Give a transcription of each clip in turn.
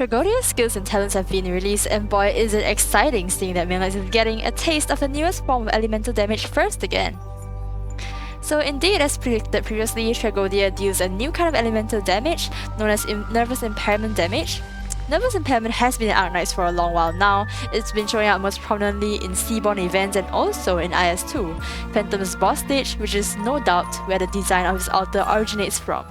Tragodia's skills and talents have been released, and boy is it exciting seeing that Maleknights is getting a taste of the newest form of elemental damage first again. So indeed, as predicted previously, Tragodia deals a new kind of elemental damage known as nervous impairment damage. Nervous impairment has been in Maleknights for a long while now. It's been showing up most prominently in Seaborn events and also in IS2, Phantom's boss stage, which is no doubt where the design of his altar originates from.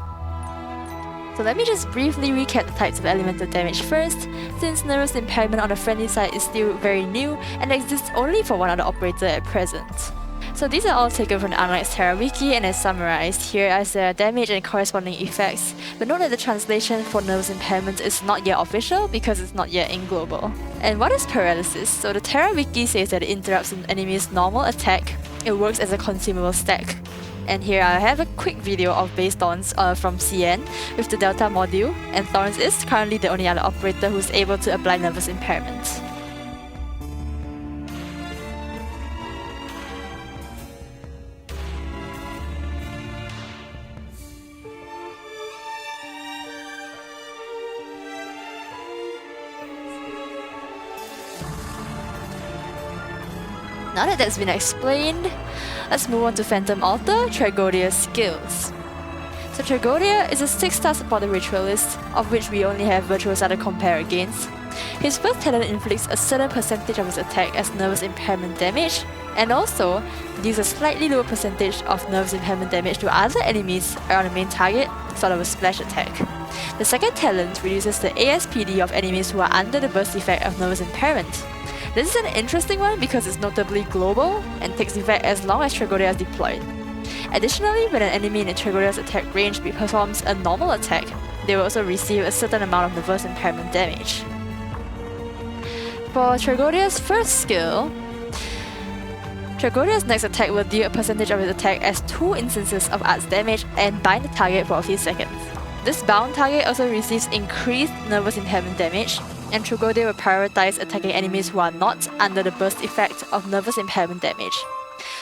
So let me just briefly recap the types of elemental damage first, since nervous impairment on the friendly side is still very new and exists only for one other operator at present. So these are all taken from the Maleknights Terra Wiki and as summarized here as their damage and corresponding effects, but note that the translation for nervous impairment is not yet official because it's not yet in global. And what is paralysis? So the Terra Wiki says that it interrupts an enemy's normal attack. It works as a consumable stack. And here I have a quick video of base Thorns from CN with the Delta module, and Thorns is currently the only other operator who's able to apply nervous impairment. Now that that's been explained, let's move on to Phantom Altar, Tragodia's skills. So Tragodia is a 6-star supported ritualist, of which we only have Virtuosa to compare against. His first talent inflicts a certain percentage of his attack as nervous impairment damage, and also deals a slightly lower percentage of nervous impairment damage to other enemies around the main target, sort of a splash attack. The second talent reduces the ASPD of enemies who are under the burst effect of nervous impairment. This is an interesting one because it's notably global and takes effect as long as Tragodia is deployed. Additionally, when an enemy in a Tragodia's attack range performs a normal attack, they will also receive a certain amount of nervous impairment damage. For Tragodia's first skill, Tragodia's next attack will deal a percentage of his attack as 2 instances of arts damage and bind the target for a few seconds. This bound target also receives increased nervous impairment damage, and Tragodia will prioritize attacking enemies who are not under the burst effect of nervous impairment damage.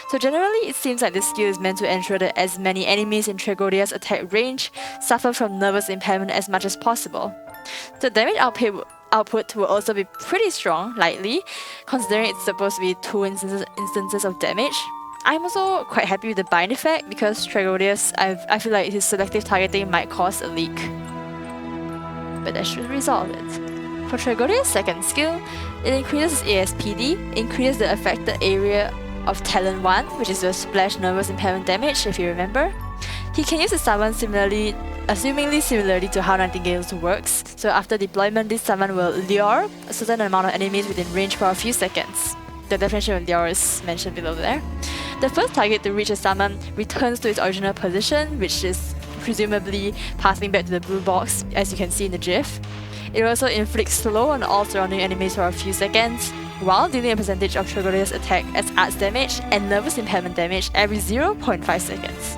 So generally, it seems like this skill is meant to ensure that as many enemies in Tragodia's attack range suffer from nervous impairment as much as possible. The damage output will also be pretty strong, likely, considering it's supposed to be 2 instances of damage. I'm also quite happy with the bind effect because Tragodia's, I feel like his selective targeting might cause a leak. But that should resolve it. For Tragodia's second skill, it increases his ASPD, increases the affected area of Talent 1, which is the splash nervous impairment damage if you remember. He can use the summon assumingly similarly to how Nightingale's works, so after deployment this summon will lure a certain amount of enemies within range for a few seconds. The definition of lure is mentioned below there. The first target to reach a summon returns to its original position, which is presumably passing back to the blue box as you can see in the GIF. It also inflicts slow on all surrounding enemies for a few seconds, while dealing a percentage of Tragodia's attack as arts damage and nervous impairment damage every 0.5 seconds.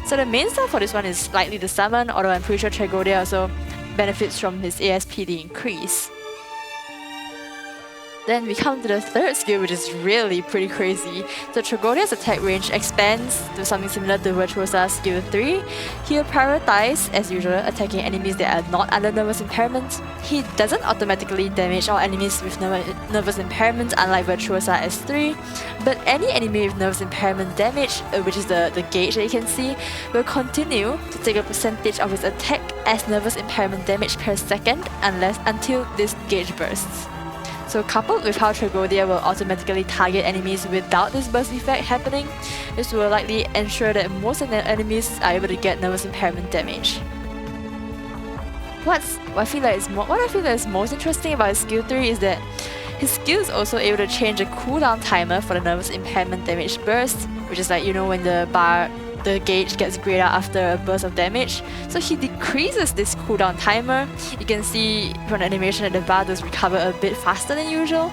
So the main stuff for this one is likely the summon, although I'm pretty sure Tragodia also benefits from his ASPD increase. Then we come to the third skill, which is really pretty crazy. So Tragodia's attack range expands to something similar to Virtuosa's skill 3. He'll prioritize, as usual, attacking enemies that are not under nervous impairment. He doesn't automatically damage all enemies with nervous impairment, unlike Virtuosa S3, but any enemy with nervous impairment damage, which is the gauge that you can see, will continue to take a percentage of his attack as nervous impairment damage per second until this gauge bursts. So coupled with how Tragodia will automatically target enemies without this burst effect happening, this will likely ensure that most of the enemies are able to get nervous impairment damage. What I feel like is most interesting about his skill 3 is that his skill is also able to change the cooldown timer for the nervous impairment damage burst, which is like, you know, when the gauge gets grayed out after a burst of damage. So he decreases this cooldown timer. You can see from the animation that the bar does recover a bit faster than usual.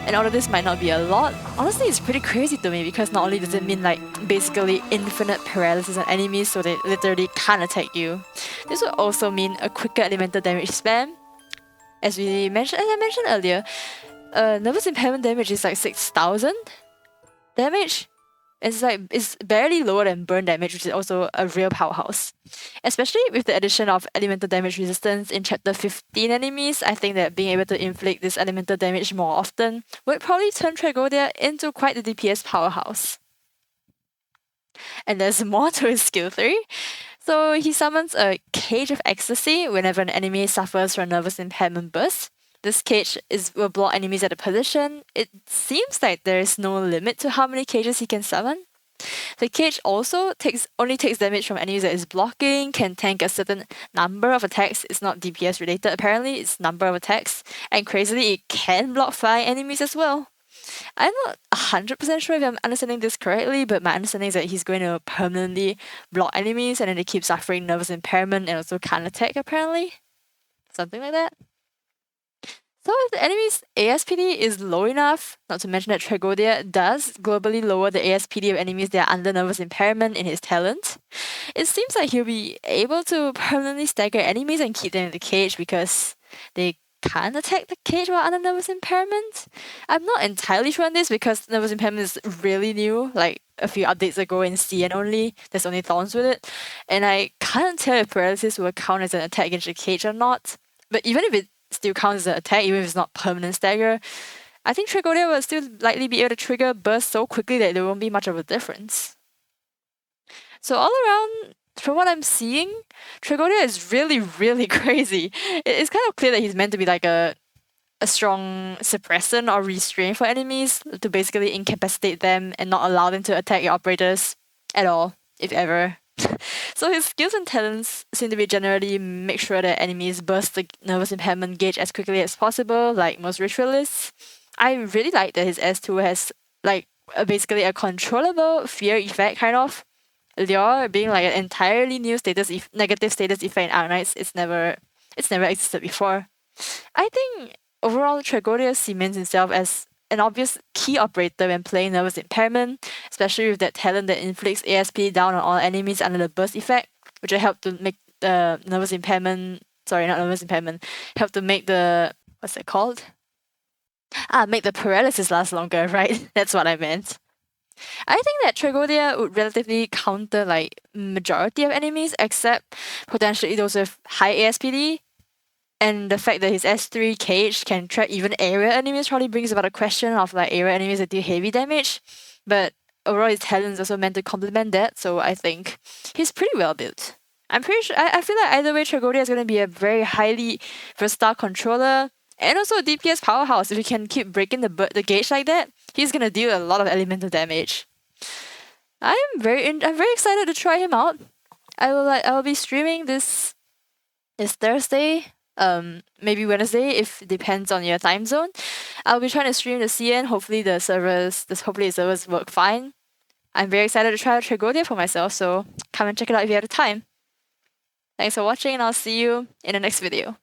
And although this might not be a lot, honestly it's pretty crazy to me because not only does it mean like basically infinite paralysis on enemies so they literally can't attack you, this will also mean a quicker elemental damage spam. As I mentioned earlier, nervous impairment damage is like 6,000 damage. It's barely lower than burn damage, which is also a real powerhouse. Especially with the addition of elemental damage resistance in chapter 15 enemies, I think that being able to inflict this elemental damage more often would probably turn Tragodia into quite the DPS powerhouse. And there's more to his skill 3. So he summons a Cage of Ecstasy whenever an enemy suffers from nervous impairment burst. This cage will block enemies at a position. It seems like there is no limit to how many cages he can summon. The cage also only takes damage from enemies that is blocking, can tank a certain number of attacks. It's not DPS related apparently, it's number of attacks. And crazily, it can block flying enemies as well. I'm not 100% sure if I'm understanding this correctly, but my understanding is that he's going to permanently block enemies and then they keep suffering nervous impairment and also can't attack apparently. Something like that. So if the enemy's ASPD is low enough, not to mention that Tragodia does globally lower the ASPD of enemies that are under nervous impairment in his talent, it seems like he'll be able to permanently stagger enemies and keep them in the cage because they can't attack the cage while under nervous impairment. I'm not entirely sure on this because nervous impairment is really new, like a few updates ago in CN only. There's only thorns with it. And I can't tell if paralysis will count as an attack against the cage or not. But even if it still counts as an attack, even if it's not permanent stagger, I think Tragodia will still likely be able to trigger burst so quickly that there won't be much of a difference. So all around, from what I'm seeing, Tragodia is really, really crazy. It's kind of clear that he's meant to be like a strong suppressant or restraint for enemies to basically incapacitate them and not allow them to attack your operators at all, if ever. So his skills and talents seem to be generally make sure that enemies burst the nervous impairment gauge as quickly as possible, like most ritualists. I really like that his S2 has like basically a controllable fear effect kind of. Lure being like an entirely new negative status effect in Maleknights, it's never existed before. I think overall Tragodia cements himself as an obvious key operator when playing nervous impairment, especially with that talent that inflicts ASP down on all enemies under the burst effect, which will help to make the help to make the what's it called? Make the paralysis last longer, right? That's what I meant. I think that Tragodia would relatively counter like majority of enemies except potentially those with high ASPD. And the fact that his S3 cage can track even area enemies probably brings about a question of like area enemies that do heavy damage. But overall his talent is also meant to complement that, so I think he's pretty well built. I'm pretty sure I feel like either way Tragodia is gonna be a very highly versatile controller and also a DPS powerhouse. If he can keep breaking the gauge like that, he's gonna deal a lot of elemental damage. I'm very excited to try him out. I will be streaming this Thursday, maybe Wednesday if it depends on your time zone. I'll be trying to stream the CN. Hopefully the servers work fine. I'm very excited to try out Tragodia for myself, so come and check it out if you have the time. Thanks for watching and I'll see you in the next video.